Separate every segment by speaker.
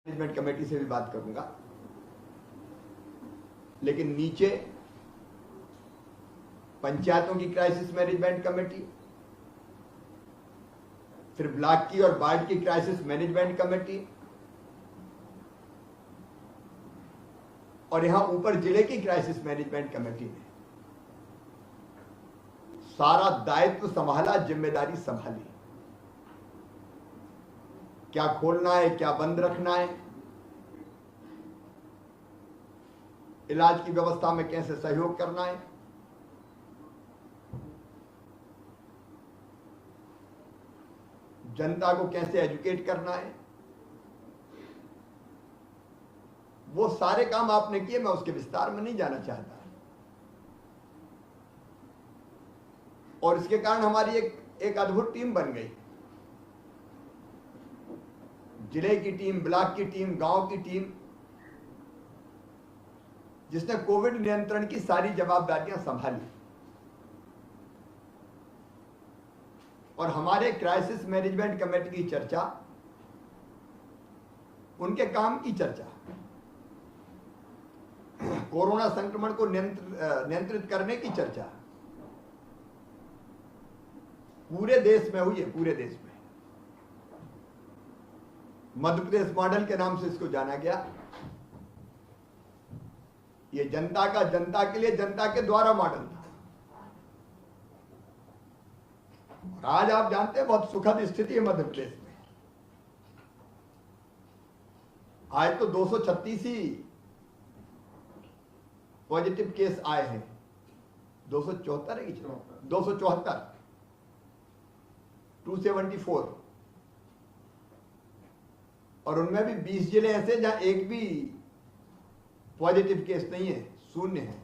Speaker 1: Management committee से भी बात करूंगा, लेकिन नीचे पंचायतों की क्राइसिस मैनेजमेंट कमेटी, फिर ब्लॉक की और वार्ड की क्राइसिस मैनेजमेंट कमेटी, और यहां ऊपर जिले की क्राइसिस मैनेजमेंट कमेटी ने सारा दायित्व संभाला, जिम्मेदारी संभाली। क्या खोलना है, क्या बंद रखना है, इलाज की व्यवस्था में कैसे सहयोग करना है, जनता को कैसे एजुकेट करना है, वो सारे काम आपने किए। मैं उसके विस्तार में नहीं जाना चाहता। और इसके कारण हमारी एक अद्भुत टीम बन गई। जिले की टीम, ब्लॉक की टीम, गांव की टीम, जिसने कोविड नियंत्रण की सारी जवाबदारियां संभाली। और हमारे क्राइसिस मैनेजमेंट कमेटी की चर्चा, उनके काम की चर्चा, कोरोना संक्रमण को नियंत्रित करने की चर्चा पूरे देश में हुई है। पूरे देश में मध्य प्रदेश मॉडल के नाम से इसको जाना गया। ये जनता का, जनता के लिए, जनता के द्वारा मॉडल था। और आज आप जानते हैं बहुत सुखद स्थिति है मध्य प्रदेश में। आज तो 236 ही पॉजिटिव केस आए हैं। 274 है कि 274, 274, और उनमें भी 20 जिले ऐसे जहां एक भी पॉजिटिव केस नहीं है, शून्य है।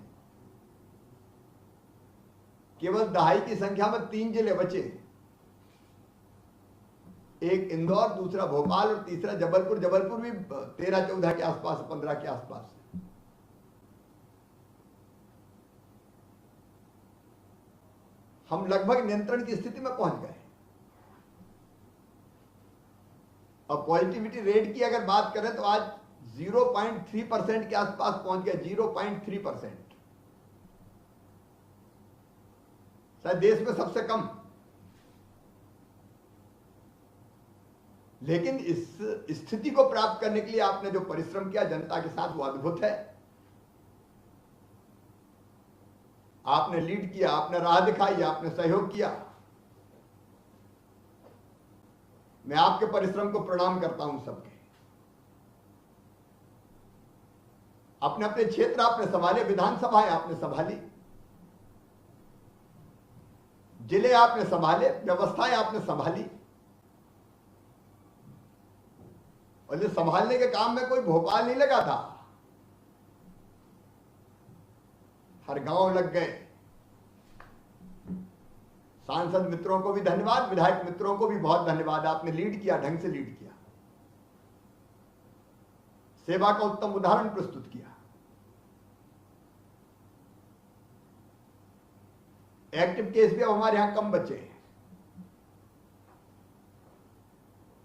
Speaker 1: केवल दहाई की संख्या में 3 जिले बचे, एक इंदौर, दूसरा भोपाल और तीसरा जबलपुर। जबलपुर भी 13-14 के आसपास, 15 के आसपास। हम लगभग नियंत्रण की स्थिति में पहुंच गए। और पॉजिटिविटी रेट की अगर बात करें तो आज 0.3% के आसपास पहुंच गया। 0.3%, शायद देश में सबसे कम। लेकिन इस स्थिति को प्राप्त करने के लिए आपने जो परिश्रम किया जनता के साथ, वो अद्भुत है। आपने लीड किया, आपने राह दिखाई, आपने सहयोग किया। मैं आपके परिश्रम को प्रणाम करता हूं सबके। अपने अपने क्षेत्र आपने संभाले, विधानसभाएं आपने संभाली, जिले आपने संभाले, व्यवस्थाएं आपने संभाली। और ये संभालने के काम में कोई भोपाल नहीं लगा था, हर गांव लग गए। सांसद मित्रों को भी धन्यवाद, विधायक मित्रों को भी बहुत धन्यवाद। आपने लीड किया, ढंग से लीड किया, सेवा का उत्तम उदाहरण प्रस्तुत किया। एक्टिव केस भी अब हमारे यहां कम बचे हैं।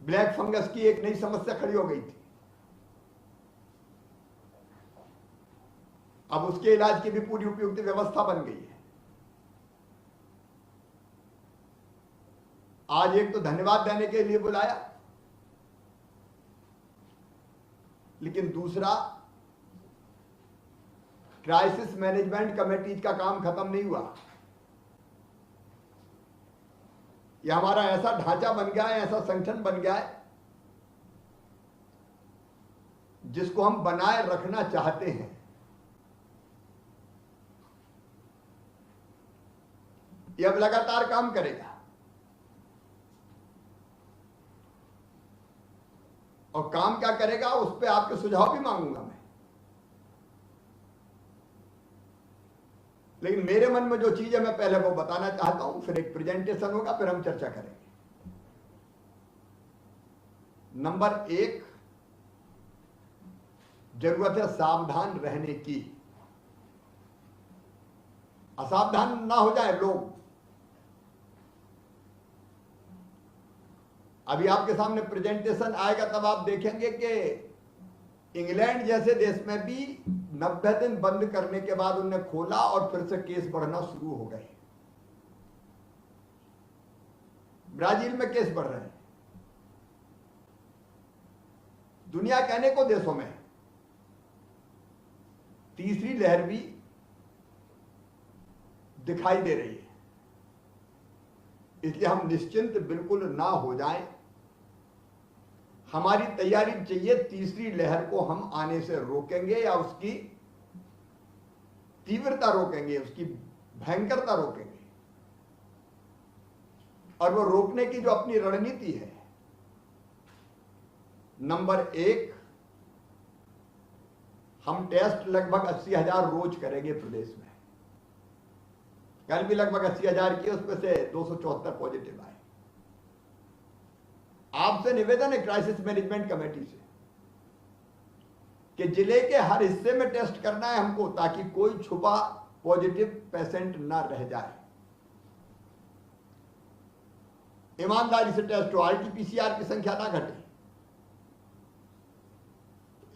Speaker 1: ब्लैक फंगस की एक नई समस्या खड़ी हो गई थी, अब उसके इलाज की भी पूरी उपयुक्त व्यवस्था बन गई है। आज एक तो धन्यवाद देने के लिए बुलाया, लेकिन दूसरा, क्राइसिस मैनेजमेंट कमेटी का काम खत्म नहीं हुआ। यह हमारा ऐसा ढांचा बन गया है, ऐसा संगठन बन गया है जिसको हम बनाए रखना चाहते हैं। यह अब लगातार काम करेगा। और काम क्या करेगा, उस पर आपके सुझाव भी मांगूंगा मैं। लेकिन मेरे मन में जो चीज है मैं पहले वो बताना चाहता हूं, फिर एक प्रेजेंटेशन होगा, फिर हम चर्चा करेंगे। नंबर 1, जरूरत है सावधान रहने की। असावधान ना हो जाए लोग। अभी आपके सामने प्रेजेंटेशन आएगा, तब आप देखेंगे कि इंग्लैंड जैसे देश में भी 90 दिन बंद करने के बाद उन्हें खोला और फिर से केस बढ़ना शुरू हो गए। ब्राजील में केस बढ़ रहे हैं। दुनिया के अनेकों देशों में तीसरी लहर भी दिखाई दे रही है। इसलिए हम निश्चिंत बिल्कुल ना हो जाएं। हमारी तैयारी चाहिए, तीसरी लहर को हम आने से रोकेंगे या उसकी तीव्रता रोकेंगे, उसकी भयंकरता रोकेंगे। और वो रोकने की जो अपनी रणनीति है, नंबर 1, हम टेस्ट लगभग 80,000 रोज करेंगे प्रदेश में। कल भी लगभग 80,000 किए, उसमें से 274 पॉजिटिव आए। आपसे निवेदन है क्राइसिस मैनेजमेंट कमेटी से कि जिले के हर हिस्से में टेस्ट करना है हमको, ताकि कोई छुपा पॉजिटिव पेशेंट ना रह जाए। ईमानदारी से टेस्ट हो, आरटीपीसीआर की संख्या ना घटे।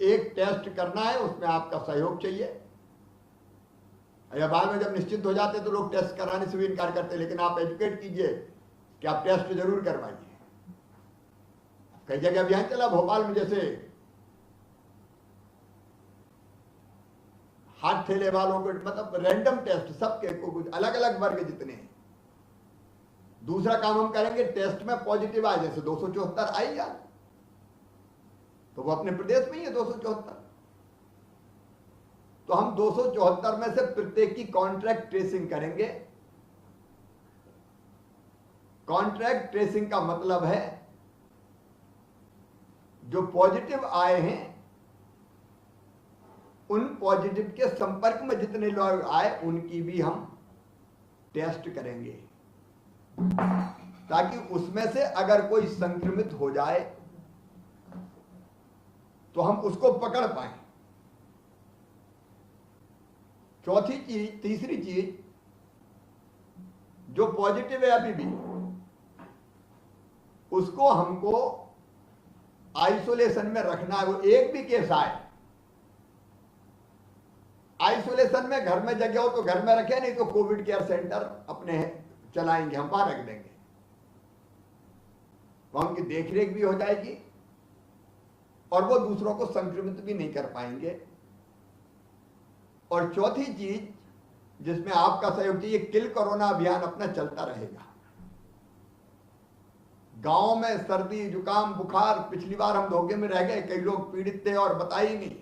Speaker 1: एक टेस्ट करना है, उसमें आपका सहयोग चाहिए। या बाद में जब निश्चित हो जाते तो लोग टेस्ट कराने से भी इनकार करते, लेकिन आप एजुकेट कीजिए कि आप टेस्ट जरूर करवाइए। कई जगह अभियान चला, भोपाल में जैसे हाथ ठेले वालों को मतलब रैंडम टेस्ट, सबके को कुछ अलग अलग वर्ग जितने हैं। दूसरा काम हम करेंगे, टेस्ट में पॉजिटिव आए, जैसे 274 आई यार, तो वो अपने प्रदेश में ही है 274। तो हम 274 में से प्रत्येक की कॉन्ट्रैक्ट ट्रेसिंग करेंगे। कॉन्ट्रैक्ट ट्रेसिंग का मतलब है जो पॉजिटिव आए हैं उन पॉजिटिव के संपर्क में जितने लोग आए उनकी भी हम टेस्ट करेंगे, ताकि उसमें से अगर कोई संक्रमित हो जाए तो हम उसको पकड़ पाए। चौथी चीज, तीसरी चीज, जो पॉजिटिव है अभी भी, उसको हमको आइसोलेशन में रखना है। वो एक भी केस आए, आइसोलेशन में घर में जगह हो तो घर में रखें, नहीं तो कोविड केयर सेंटर अपने चलाएंगे, हम वहां रख देंगे। वहां उनकी देखरेख भी हो जाएगी और वो दूसरों को संक्रमित भी नहीं कर पाएंगे। और चौथी चीज जिसमें आपका सहयोग चाहिए, किल कोरोना अभियान अपना चलता रहेगा। गांव में सर्दी जुकाम बुखार, पिछली बार हम धोखे में रह गए, कई लोग पीड़ित थे और बताए ही नहीं,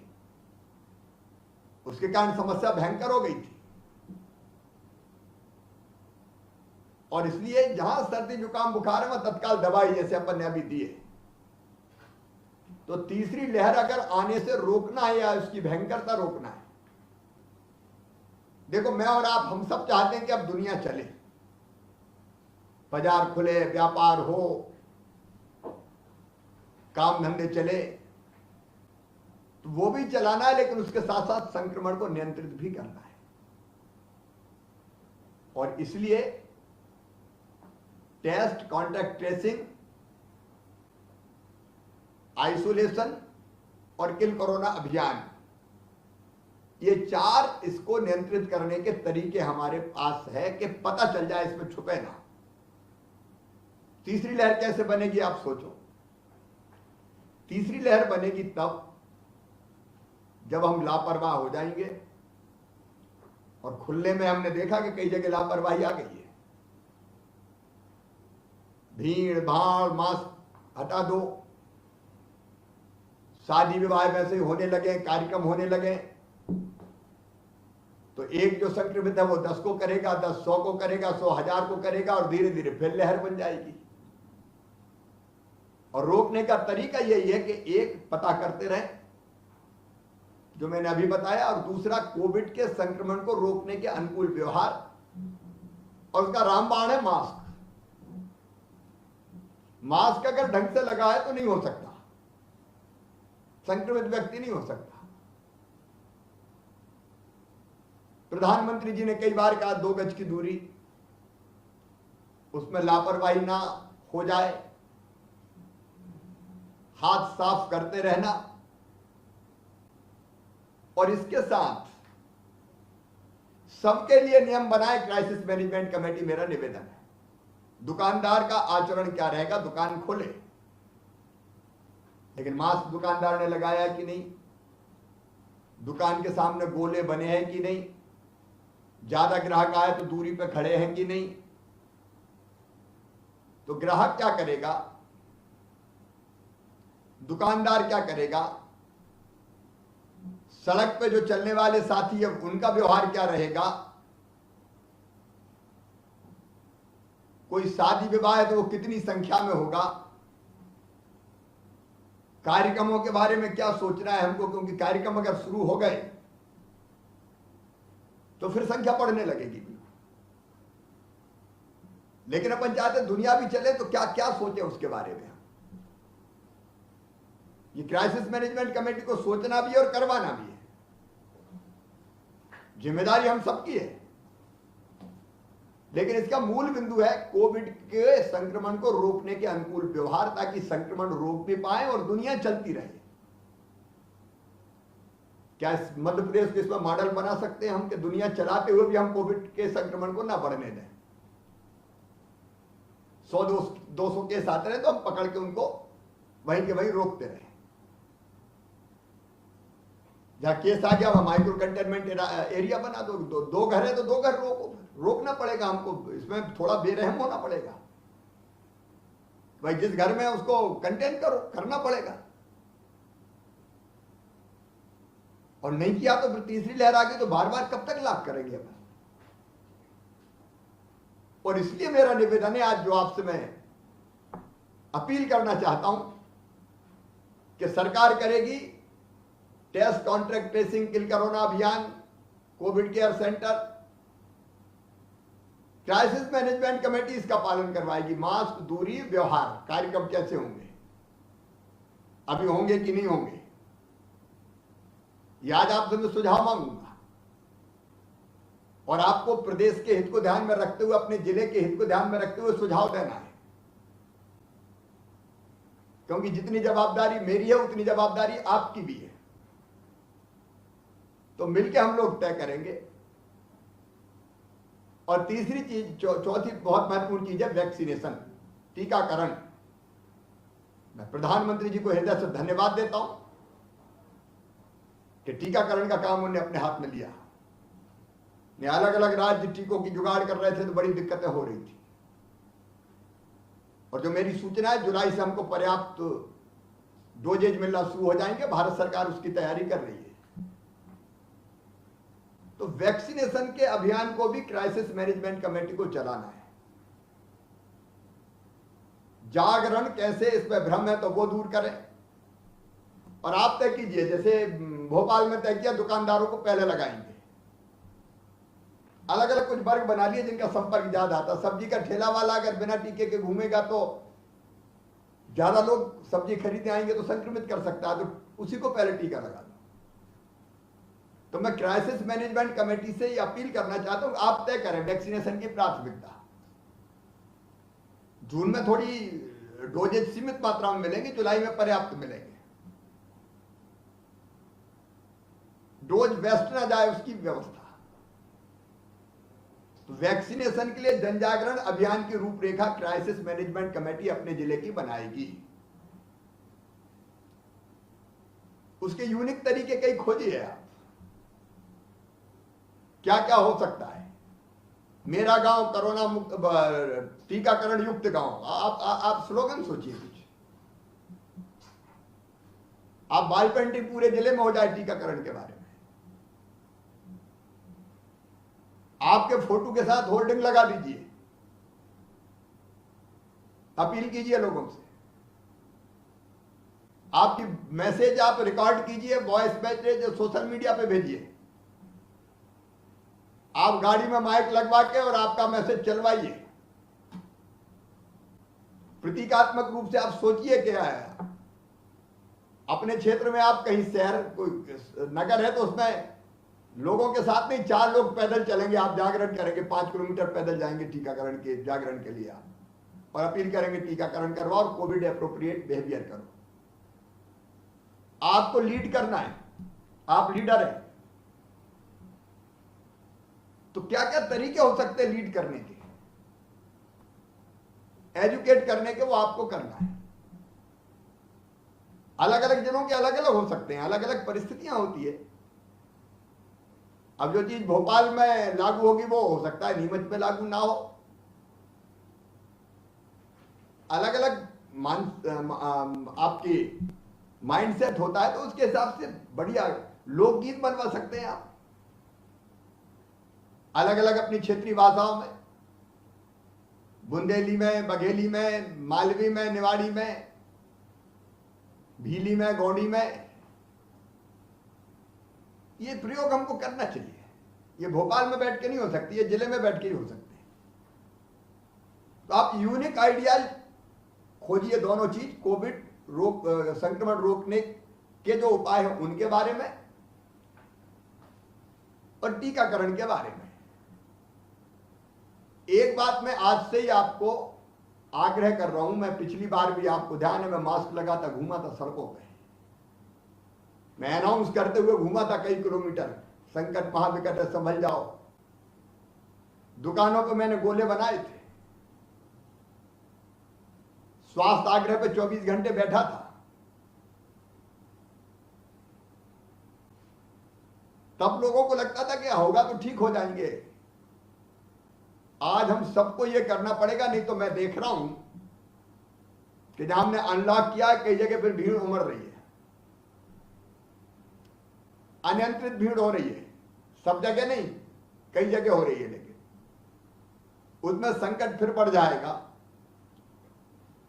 Speaker 1: उसके कारण समस्या भयंकर हो गई थी। और इसलिए जहां सर्दी जुकाम बुखार है वहां तत्काल दवाई, जैसे अपन ने अभी दी है। तो तीसरी लहर अगर आने से रोकना है या उसकी भयंकरता रोकना है, देखो मैं और आप हम सब चाहते हैं कि अब दुनिया चले, बाजार खुले, व्यापार हो, काम धंधे चले, तो वो भी चलाना है, लेकिन उसके साथ साथ संक्रमण को नियंत्रित भी करना है। और इसलिए टेस्ट, कॉन्टैक्ट ट्रेसिंग, आइसोलेशन और किल कोरोना अभियान, ये 4 इसको नियंत्रित करने के तरीके हमारे पास है कि पता चल जाए, इसमें छुपे ना। तीसरी लहर कैसे बनेगी आप सोचो। तीसरी लहर बनेगी तब जब हम लापरवाह हो जाएंगे, और खुलने में हमने देखा कि कई जगह लापरवाही आ गई है। भीड़ भाड़, मास्क हटा दो, शादी विवाह वैसे ही होने लगे, कार्यक्रम होने लगे, तो एक जो संक्रमित है वो 10 को करेगा, 10 100 को करेगा, 100 1000 को करेगा, और धीरे धीरे फिर लहर बन जाएगी। और रोकने का तरीका यही है कि एक, पता करते रहें जो मैंने अभी बताया, और दूसरा कोविड के संक्रमण को रोकने के अनुकूल व्यवहार, और उसका रामबाण है मास्क। मास्क अगर ढंग से लगा है तो नहीं हो सकता, संक्रमित व्यक्ति नहीं हो सकता। प्रधानमंत्री जी ने कई बार कहा 2 गज की दूरी, उसमें लापरवाही ना हो जाए, हाथ साफ करते रहना, और इसके साथ सबके लिए नियम बनाए क्राइसिस मैनेजमेंट कमेटी, मेरा निवेदन है। दुकानदार का आचरण क्या रहेगा, दुकान खोले, लेकिन मास्क दुकानदार ने लगाया कि नहीं, दुकान के सामने गोले बने हैं कि नहीं, ज्यादा ग्राहक आए तो दूरी पे खड़े हैं कि नहीं। तो ग्राहक क्या करेगा, दुकानदार क्या करेगा, सड़क पे जो चलने वाले साथी है उनका व्यवहार क्या रहेगा, कोई शादी विवाह है तो वो कितनी संख्या में होगा, कार्यक्रमों के बारे में क्या सोचना है हमको, क्योंकि कार्यक्रम अगर शुरू हो गए तो फिर संख्या बढ़ने लगेगी। लेकिन अपन चाहते दुनिया भी चले तो क्या क्या सोचे उसके बारे में। ये क्राइसिस मैनेजमेंट कमेटी को सोचना भी और करवाना भी है, जिम्मेदारी हम सबकी है। लेकिन इसका मूल बिंदु है कोविड के संक्रमण को रोकने के अनुकूल व्यवहार, ताकि संक्रमण रोक भी पाए और दुनिया चलती रहे। क्या मध्य प्रदेश को इसमें मॉडल बना सकते हैं हम कि दुनिया चलाते हुए भी हम कोविड के संक्रमण को ना बढ़ने दें। 100-200 केस आते रहे तो हम पकड़ के उनको वहीं के वहीं रोकते रहे। जहां केस आ गया वहां माइक्रो कंटेनमेंट एरिया बना दो, दो घर है तो 2 घर रोकना पड़ेगा हमको, इसमें थोड़ा बेरहम होना पड़ेगा। भाई जिस घर में उसको कंटेन करना पड़ेगा, और नहीं किया तो फिर तीसरी लहर आ गई तो बार बार कब तक लाभ करेंगे अपन। और इसलिए मेरा निवेदन है आज जो आपसे मैं अपील करना चाहता हूं कि सरकार करेगी test, contract tracing, kill corona अभियान, Covid care centre, crisis management committee इसका पालन करवाएगी। मास्क, दूरी, व्यवहार, कार्यक्रम कैसे होंगे, अभी होंगे कि नहीं होंगे, ये आज आपसे मैं सुझाव मांगूंगा। और आपको प्रदेश के हित को ध्यान में रखते हुए, अपने जिले के हित को ध्यान में रखते हुए सुझाव देना है, क्योंकि जितनी जवाबदारी मेरी है उतनी जवाबदारी आपकी भी है। तो मिलकर हम लोग तय करेंगे। और तीसरी चीज, चौथी बहुत महत्वपूर्ण चीज है वैक्सीनेशन, टीकाकरण। मैं प्रधानमंत्री जी को हृदय से धन्यवाद देता हूं कि टीकाकरण का काम उन्होंने अपने हाथ में लिया। अलग अलग राज्य टीकों की जुगाड़ कर रहे थे तो बड़ी दिक्कतें हो रही थी। और जो मेरी सूचना है, जुलाई से हमको पर्याप्त डोजेज मिलना शुरू हो जाएंगे, भारत सरकार उसकी तैयारी कर रही है। तो वैक्सीनेशन के अभियान को भी क्राइसिस मैनेजमेंट कमेटी को चलाना है। जागरण कैसे, इसमें भ्रम है तो वो दूर करें। और आप तय कीजिए, जैसे भोपाल में तय किया दुकानदारों को पहले लगाएंगे, अलग अलग कुछ वर्ग बना लिए जिनका संपर्क ज्यादा आता। सब्जी का ठेला वाला अगर बिना टीके के घूमेगा तो ज्यादा लोग सब्जी खरीदने आएंगे तो संक्रमित कर सकता है, तो उसी को पहले टीका लगा दो। तो मैं क्राइसिस मैनेजमेंट कमेटी से ये अपील करना चाहता हूं, आप तय करें वैक्सीनेशन की प्राथमिकता। जून में थोड़ी डोजेज सीमित मात्रा में मिलेंगे, जुलाई में पर्याप्त मिलेंगे। डोज वेस्ट ना जाए उसकी व्यवस्था। तो वैक्सीनेशन के लिए जनजागरण अभियान की रूपरेखा क्राइसिस मैनेजमेंट कमेटी अपने जिले की बनाएगी। उसके यूनिक तरीके कई खोजिए आप, क्या क्या हो सकता है। मेरा गांव कोरोना मुक्त, टीकाकरण युक्त गांव, आप स्लोगन सोचिए कुछ। आप बाल पेंटिंग पूरे जिले में हो जाए टीकाकरण के बारे में, आपके फोटो के साथ होर्डिंग लगा दीजिए, अपील कीजिए लोगों से। आपकी मैसेज आप रिकॉर्ड कीजिए, वॉइस मैसेज सोशल मीडिया पे भेजिए। आप गाड़ी में माइक लगवा के और आपका मैसेज चलवाइए। प्रतीकात्मक रूप से आप सोचिए क्या है। अपने क्षेत्र में आप कहीं शहर, कोई नगर है तो उसमें लोगों के साथ नहीं, 4 लोग पैदल चलेंगे, आप जागरण करेंगे, 5 किलोमीटर पैदल जाएंगे टीकाकरण के जागरण के लिए आप, और अपील करेंगे टीकाकरण करवाओ और कोविड एप्रोप्रिएट बिहेवियर करो। आपको लीड करना है, आप लीडर हैं। तो क्या क्या तरीके हो सकते हैं लीड करने के, एजुकेट करने के, वो आपको करना है। अलग अलग जिलों के अलग अलग हो सकते हैं, अलग अलग परिस्थितियां होती है। अब जो चीज भोपाल में लागू होगी वो हो सकता है नीमच में लागू ना हो। अलग अलग आपकी माइंडसेट होता है, तो उसके हिसाब से बढ़िया लोकगीत बनवा सकते हैं आप अलग अलग अपनी क्षेत्रीय भाषाओं में, बुंदेली में, बघेली में, मालवी में, निवाड़ी में, भीली में, गौड़ी में। ये प्रयोग हमको करना चाहिए। ये भोपाल में बैठ के नहीं हो सकती, ये जिले में बैठ के ही हो सकते हैं। तो आप यूनिक आइडिया खोजिए, दोनों चीज, कोविड संक्रमण रोकने के जो उपाय हैं उनके बारे में और टीकाकरण के बारे में। एक बात मैं आज से ही आपको आग्रह कर रहा हूं, मैं पिछली बार भी आपको ध्यान है, मैं मास्क लगाता घूमा था सड़कों पे, मैं अनाउंस करते हुए घूमा था कई किलोमीटर, संकट महाविकट है संभल जाओ। दुकानों पे मैंने गोले बनाए थे, स्वास्थ्य आग्रह पे 24 घंटे बैठा था। तब लोगों को लगता था कि होगा तो ठीक हो जाएंगे। आज हम सबको यह करना पड़ेगा, नहीं तो मैं देख रहा हूं कि जहां हमने अनलॉक किया कई जगह फिर भीड़ उमड़ रही है, अनियंत्रित भीड़ हो रही है। सब जगह नहीं, कई जगह हो रही है, लेकिन उसमें संकट फिर बढ़ जाएगा।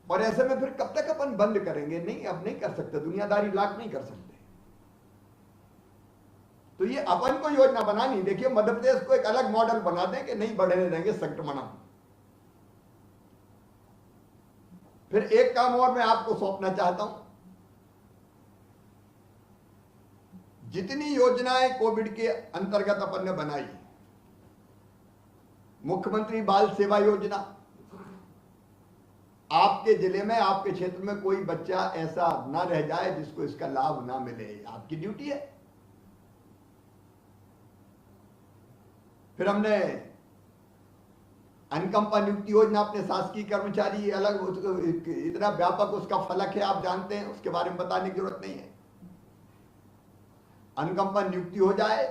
Speaker 1: और ऐसे में फिर कब तक अपन बंद करेंगे? नहीं, अब नहीं कर सकते, दुनियादारी लाख नहीं कर सकते। तो ये अपन को योजना बनानी। देखिए, मध्य प्रदेश को एक अलग मॉडल बना दें कि नहीं बढ़ने देंगे संक्रमण। फिर एक काम और मैं आपको सौंपना चाहता हूं, जितनी योजनाएं कोविड के अंतर्गत अपन ने बनाई, मुख्यमंत्री बाल सेवा योजना, आपके जिले में, आपके क्षेत्र में कोई बच्चा ऐसा ना रह जाए जिसको इसका लाभ ना मिले, आपकी ड्यूटी है। फिर हमने अनुकंपा नियुक्ति योजना, अपने शासकीय कर्मचारी अलग, इतना व्यापक उसका फलक है, आप जानते हैं, उसके बारे में बताने की जरूरत नहीं है। अनुकंपा नियुक्ति हो जाए,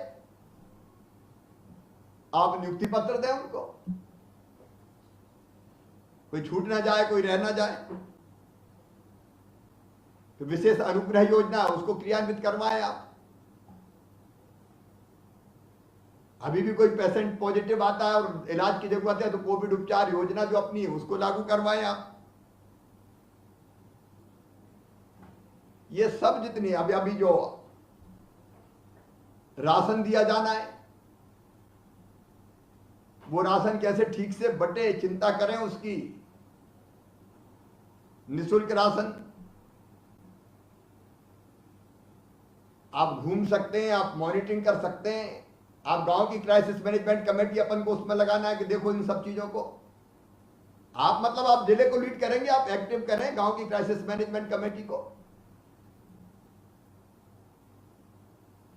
Speaker 1: आप नियुक्ति पत्र दें उनको, कोई छूट ना जाए, कोई रह ना जाए। तो विशेष अनुग्रह योजना, उसको क्रियान्वित करवाएं आप। अभी भी कोई पेशेंट पॉजिटिव आता है और इलाज की जरूरत है, तो कोविड उपचार योजना जो अपनी है उसको लागू करवाएं आप। ये सब जितनी अभी जो राशन दिया जाना है, वो राशन कैसे ठीक से बटे, चिंता करें उसकी। निःशुल्क राशन आप घूम सकते हैं, आप मॉनिटरिंग कर सकते हैं। आप गांव की क्राइसिस मैनेजमेंट कमेटी अपन को उसमें लगाना है कि देखो इन सब चीजों को आप, मतलब आप जिले को लीड करेंगे, आप एक्टिव करें गांव की क्राइसिस मैनेजमेंट कमेटी को।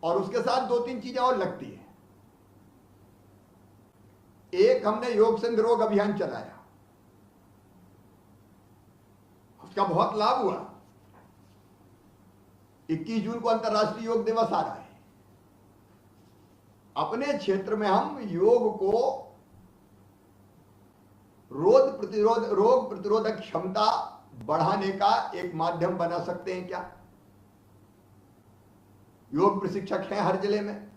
Speaker 1: और उसके साथ 2-3 चीजें और लगती है। एक, हमने योग से निरोग अभियान चलाया, उसका बहुत लाभ हुआ। 21 जून को अंतर्राष्ट्रीय योग दिवस आ रहा है। अपने क्षेत्र में हम योग को रोग प्रतिरोधक क्षमता बढ़ाने का एक माध्यम बना सकते हैं क्या? योग प्रशिक्षक हैं हर जिले में,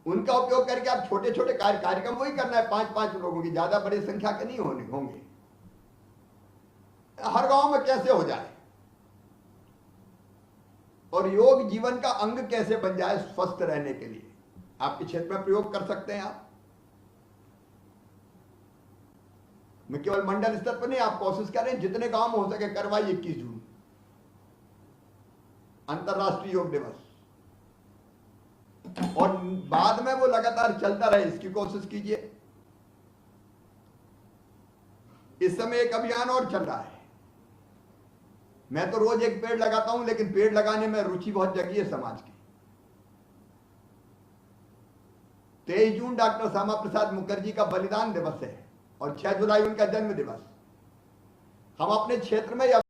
Speaker 1: उनका उपयोग करके आप छोटे छोटे कार्यक्रम वही करना है, 5-5 लोगों की, ज्यादा बड़ी संख्या के नहीं होंगे। हर गांव में कैसे हो जाए और योग जीवन का अंग कैसे बन जाए स्वस्थ रहने के लिए, आपके क्षेत्र में प्रयोग कर सकते हैं आप। मैं केवल मंडल स्तर पर नहीं, आप कोशिश करें जितने गांव में हो सके करवाइए। 21 जून अंतर्राष्ट्रीय योग दिवस, और बाद में वो लगातार चलता रहे, इसकी कोशिश कीजिए। इस समय एक अभियान और चल रहा है, मैं तो रोज एक पेड़ लगाता हूं, लेकिन पेड़ लगाने में रुचि बहुत जगी है समाज की। 23 जून डॉक्टर श्यामा प्रसाद मुखर्जी का बलिदान दिवस है और 6 जुलाई उनका जन्म दिवस। हम अपने क्षेत्र में